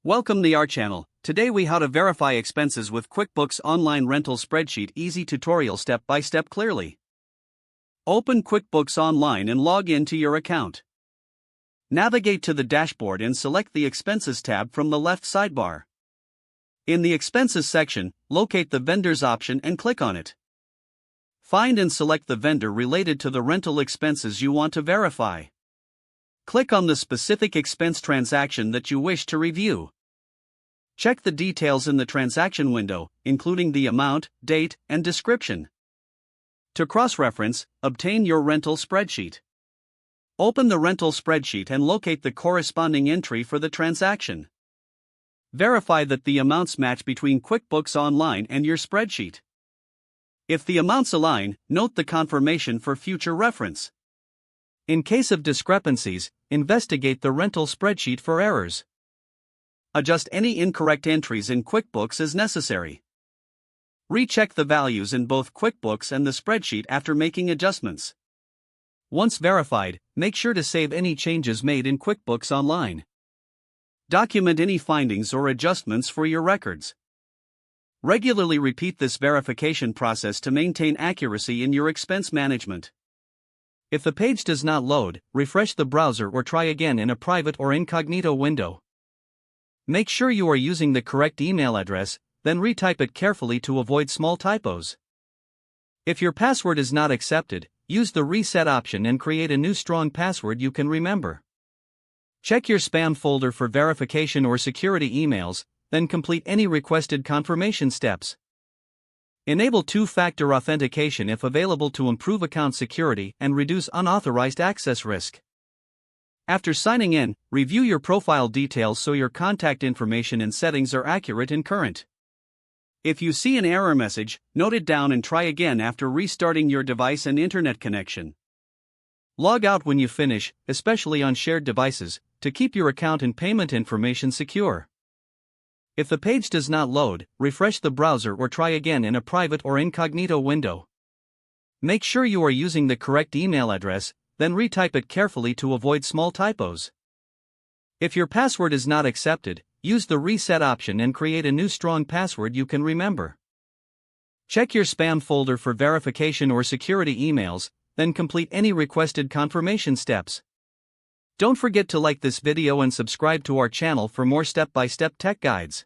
Welcome to our channel. Today we how to verify expenses with QuickBooks Online rental spreadsheet easy tutorial step by step clearly. Open QuickBooks Online and log in to your account. Navigate to the dashboard and select the Expenses tab from the left sidebar. In the Expenses section, locate the Vendors option and click on it. Find and select the vendor related to the rental expenses you want to verify. Click on the specific expense transaction that you wish to review. Check the details in the transaction window, including the amount, date, and description. To cross-reference, obtain your rental spreadsheet. Open the rental spreadsheet and locate the corresponding entry for the transaction. Verify that the amounts match between QuickBooks Online and your spreadsheet. If the amounts align, note the confirmation for future reference. In case of discrepancies, investigate the rental spreadsheet for errors. Adjust any incorrect entries in QuickBooks as necessary. Recheck the values in both QuickBooks and the spreadsheet after making adjustments. Once verified, make sure to save any changes made in QuickBooks Online. Document any findings or adjustments for your records. Regularly repeat this verification process to maintain accuracy in your expense management. If the page does not load, refresh the browser or try again in a private or incognito window. Make sure you are using the correct email address, then retype it carefully to avoid small typos. If your password is not accepted, use the reset option and create a new strong password you can remember. Check your spam folder for verification or security emails, then complete any requested confirmation steps. Enable two-factor authentication if available to improve account security and reduce unauthorized access risk. After signing in, review your profile details so your contact information and settings are accurate and current. If you see an error message, note it down and try again after restarting your device and internet connection. Log out when you finish, especially on shared devices, to keep your account and payment information secure. If the page does not load, refresh the browser or try again in a private or incognito window. Make sure you are using the correct email address, then retype it carefully to avoid small typos. If your password is not accepted, use the reset option and create a new strong password you can remember. Check your spam folder for verification or security emails, then complete any requested confirmation steps. Don't forget to like this video and subscribe to our channel for more step-by-step tech guides.